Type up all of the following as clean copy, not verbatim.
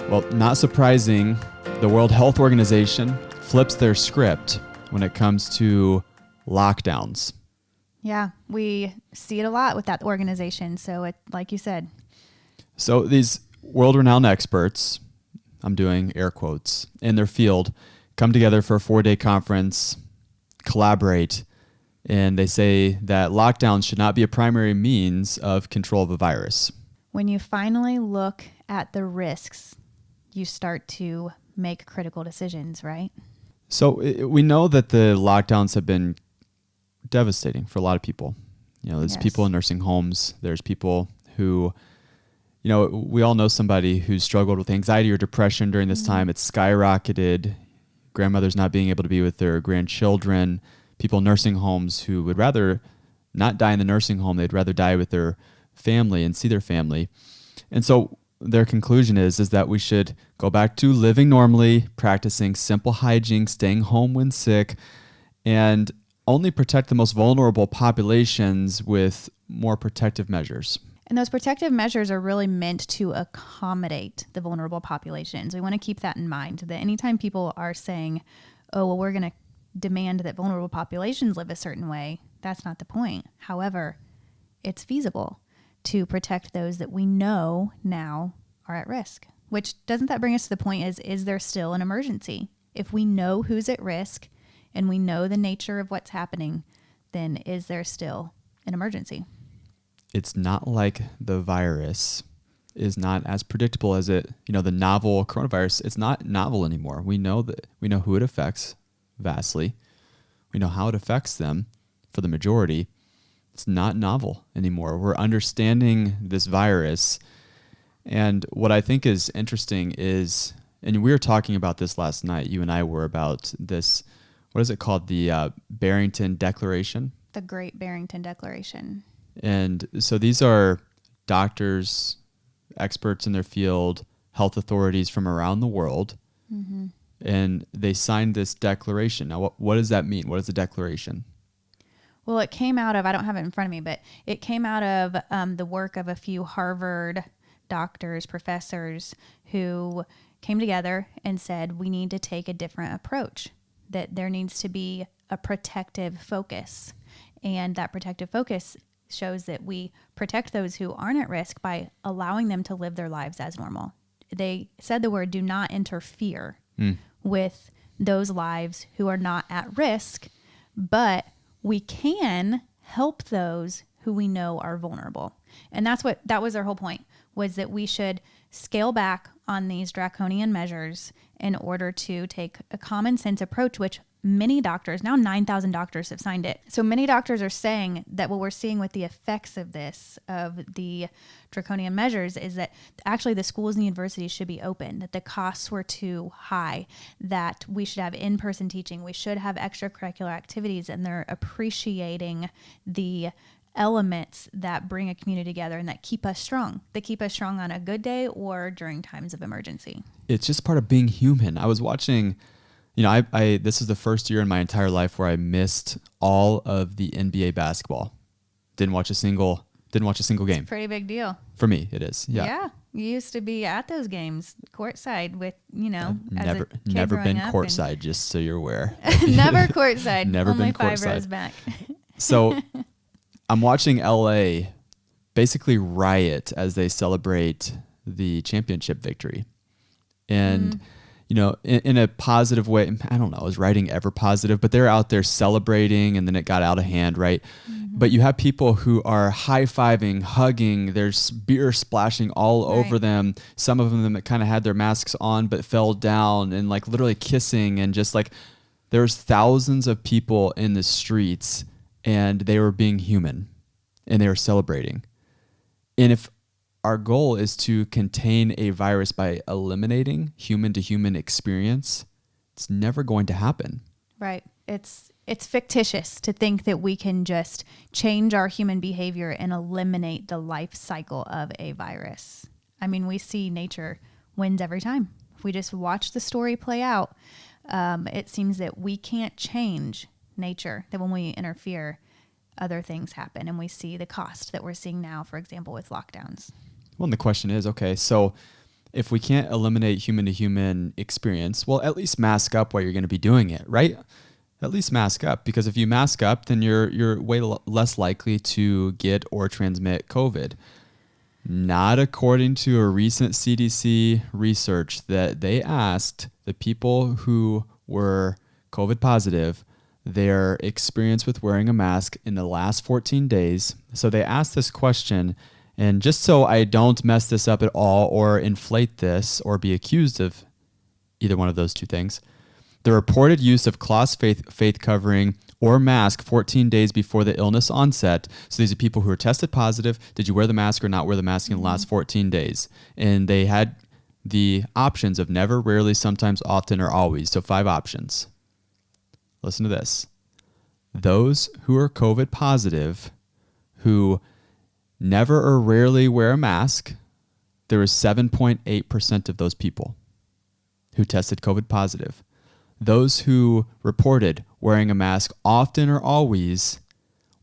Well, not surprising, the World Health Organization flips their script when it comes to lockdowns. Yeah, we see it a lot with that organization. So it, like you said. So these world-renowned experts, I'm doing air quotes, in their field, come together for a 4-day conference, collaborate, and they say that lockdowns should not be a primary means of control of a virus. When you finally look at the risks, you start to make critical decisions, right? So we know that the lockdowns have been devastating for a lot of people. You know, there's Yes. people in nursing homes. There's people who, you know, we all know somebody who's struggled with anxiety or depression during this time. It's skyrocketed. Grandmothers not being able to be with their grandchildren. People in nursing homes who would rather not die in the nursing home. They'd rather die with their family and see their family. And so their conclusion is that we should go back to living normally, practicing simple hygiene, staying home when sick, and only protect the most vulnerable populations with more protective measures. And those protective measures are really meant to accommodate the vulnerable populations. We want to keep that in mind, that anytime people are saying, oh, well, we're going to demand that vulnerable populations live a certain way, that's not the point. However, it's feasible to protect those that we know now are at risk. Which, doesn't that bring us to the point is there still an emergency? If we know who's at risk and we know the nature of what's happening, then is there still an emergency? It's not like the virus is not as predictable as it, you know, the novel coronavirus. It's not novel anymore. We know who it affects vastly. We know how it affects them for the majority. It's not novel anymore. We're understanding this virus. And what I think is interesting is, and we were talking about this last night, you and I were, about this, what is it called? The Barrington Declaration? The Great Barrington Declaration. And so these are doctors, experts in their field, health authorities from around the world, and they signed this declaration. Now, what does that mean? What is the declaration? Well, it came out of, I don't have it in front of me, but it came out of the work of a few Harvard doctors, professors who came together and said, we need to take a different approach, that there needs to be a protective focus. And that protective focus shows that we protect those who aren't at risk by allowing them to live their lives as normal. They said the word, do not interfere with those lives who are not at risk, but we can help those who we know are vulnerable. And that was their whole point, was that we should scale back on these draconian measures in order to take a common sense approach, which many doctors, now 9,000 doctors have signed it. So many doctors are saying that what we're seeing with the effects of this, of the draconian measures, is that actually the schools and universities should be open, that the costs were too high, that we should have in-person teaching, we should have extracurricular activities, and they're appreciating the elements that bring a community together and that keep us strong. They keep us strong on a good day or during times of emergency. It's just part of being human. I was watching, you know, I this is the first year in my entire life where I missed all of the NBA basketball. Didn't watch a single game. It's a pretty big deal. For me, it is. Yeah. You used to be at those games courtside with, you know, Never been courtside, just so you're aware. Never courtside. Never Only been 5 courtside. rows back. So I'm watching LA basically riot as they celebrate the championship victory. And, you know, in a positive way, I don't know, is writing ever positive, but they're out there celebrating, and then it got out of hand, right? But you have people who are high-fiving, hugging, there's beer splashing all over them. Some of them that kind of had their masks on but fell down, and like literally kissing, and just like there's thousands of people in the streets, and they were being human, and they were celebrating. And if our goal is to contain a virus by eliminating human-to-human experience, it's never going to happen. Right. It's fictitious to think that we can just change our human behavior and eliminate the life cycle of a virus. I mean, we see nature wins every time. If we just watch the story play out, it seems that we can't change nature, that when we interfere, other things happen, and we see the cost that we're seeing now, for example, with lockdowns. Well, and the question is, okay, so if we can't eliminate human to human experience, well, at least mask up while you're going to be doing it, right? At least mask up, because if you mask up, then you're way less likely to get or transmit COVID. Not according to a recent CDC research that they asked the people who were COVID positive their experience with wearing a mask in the last 14 days. So they asked this question, and just so I don't mess this up at all or inflate this or be accused of either one of those two things, the reported use of cloth faith covering or mask 14 days before the illness onset. So these are people who are tested positive. Did you wear the mask or not wear the mask in the last 14 days? And they had the options of never, rarely, sometimes, often, or always. So 5 options. Listen to this. Those who are COVID positive, who never or rarely wear a mask, there was 7.8% of those people who tested COVID positive. Those who reported wearing a mask often or always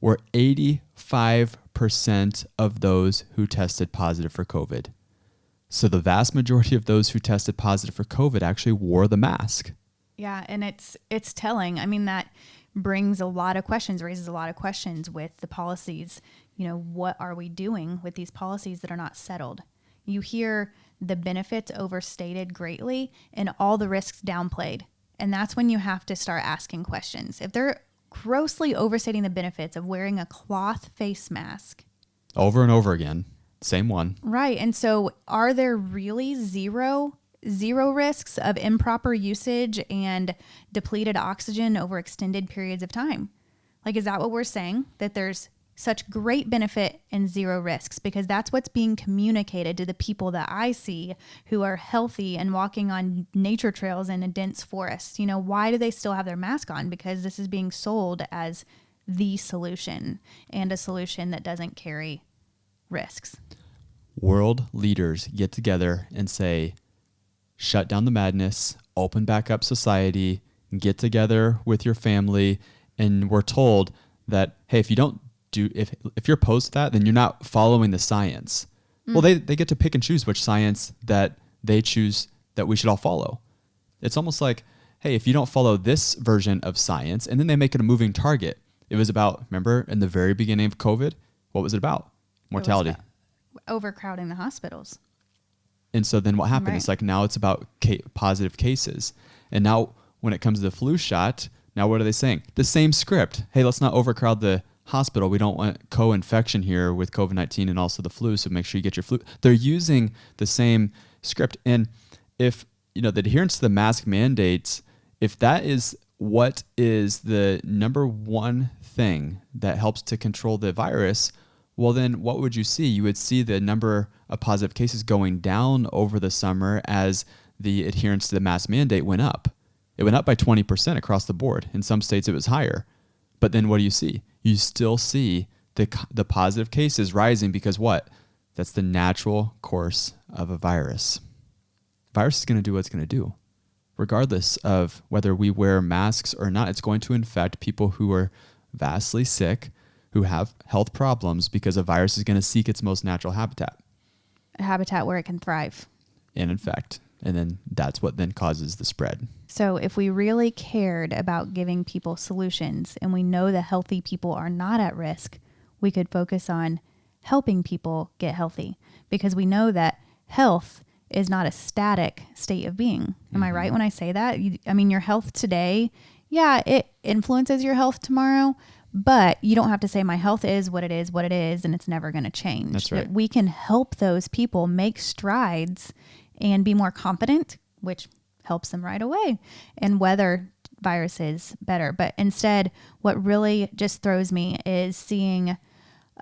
were 85% of those who tested positive for COVID. So the vast majority of those who tested positive for COVID actually wore the mask. Yeah, and it's telling. I mean, that brings a lot of questions, raises a lot of questions with the policies. You know, what are we doing with these policies that are not settled? You hear the benefits overstated greatly and all the risks downplayed. And that's when you have to start asking questions. If they're grossly overstating the benefits of wearing a cloth face mask over and over again, same one. Right. And so are there really zero risks of improper usage and depleted oxygen over extended periods of time? Like, is that what we're saying? That there's such great benefit and zero risks? Because that's what's being communicated to the people that I see who are healthy and walking on nature trails in a dense forest. You know, why do they still have their mask on? Because this is being sold as the solution, and a solution that doesn't carry risks. World leaders get together and say, shut down the madness, open back up society, get together with your family. And we're told that, hey, if you're opposed to that, then you're not following the science. Well, they get to pick and choose which science that they choose that we should all follow. It's almost like, hey, if you don't follow this version of science, and then they make it a moving target. It was about, remember, in the very beginning of COVID, what was it about? Mortality. It was about overcrowding the hospitals. And so then what happened? Right. It's like, now it's about positive cases. And now when it comes to the flu shot, now what are they saying? The same script. Hey, let's not overcrowd the hospital. We don't want co-infection here with COVID-19 and also the flu. So make sure you get your flu. They're using the same script. And if, the adherence to the mask mandates, if that is what is the number one thing that helps to control the virus, well, then what would you see? You would see the number of positive cases going down over the summer as the adherence to the mask mandate went up. It went up by 20% across the board. In some states, it was higher. But then what do you see? You still see the positive cases rising because what? That's the natural course of a virus. Virus is going to do what it's going to do. Regardless of whether we wear masks or not, it's going to infect people who are vastly sick, who have health problems, because a virus is going to seek its most natural habitat. A habitat where it can thrive. And infect. And then that's what then causes the spread. So if we really cared about giving people solutions, and we know that healthy people are not at risk, we could focus on helping people get healthy, because we know that health is not a static state of being. Am I right when I say that? Your health today, yeah, it influences your health tomorrow, but you don't have to say my health is what it is, and it's never going to change. That's right. That we can help those people make strides and be more confident, which helps them right away, and weather viruses better. But instead, what really just throws me is seeing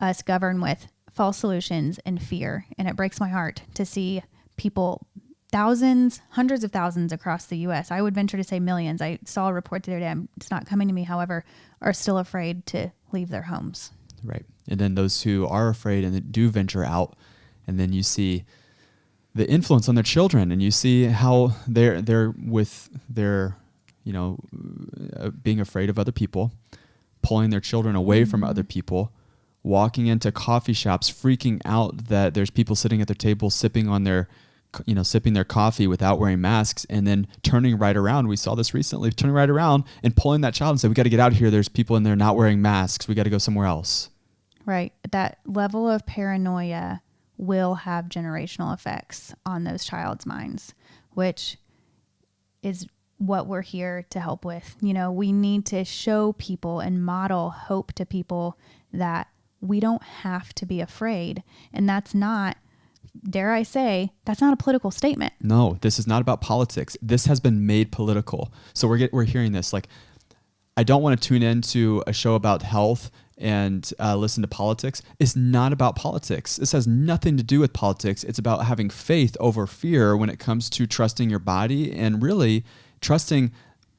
us govern with false solutions and fear. And it breaks my heart to see people, thousands, hundreds of thousands across the U.S., I would venture to say millions. I saw a report the other day, it's not coming to me, however, are still afraid to leave their homes. Right. And then those who are afraid and do venture out, and then you see the influence on their children, and you see how they're with their, being afraid of other people, pulling their children away from other people, walking into coffee shops, freaking out that there's people sitting at their table sipping on their sipping their coffee without wearing masks and then turning right around. We saw this recently, turning right around and pulling that child and say, we got to get out of here. There's people in there not wearing masks. We got to go somewhere else. Right. That level of paranoia will have generational effects on those child's minds, which is what we're here to help with. We need to show people and model hope to people that we don't have to be afraid. And that's not, dare I say, that's not a political statement. No, this is not about politics. This has been made political. So we're hearing this. Like, I don't want to tune into a show about health and listen to politics. It's not about politics. This has nothing to do with politics. It's about having faith over fear when it comes to trusting your body and really trusting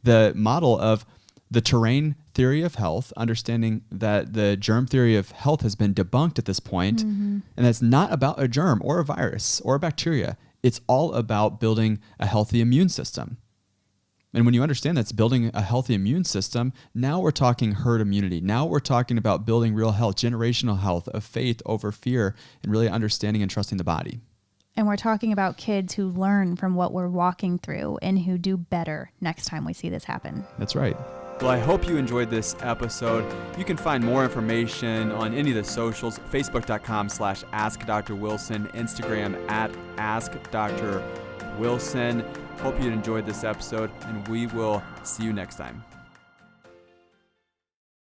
the model of the terrain theory of health, understanding that the germ theory of health has been debunked at this point, and that's not about a germ or a virus or a bacteria. It's all about building a healthy immune system. And when you understand that's building a healthy immune system, now we're talking herd immunity. Now we're talking about building real health, generational health of faith over fear, and really understanding and trusting the body. And we're talking about kids who learn from what we're walking through and who do better next time we see this happen. That's right. Well, I hope you enjoyed this episode. You can find more information on any of the socials, facebook.com/AskDrWilson, Instagram @AskDrWilson. Hope you enjoyed this episode, and we will see you next time.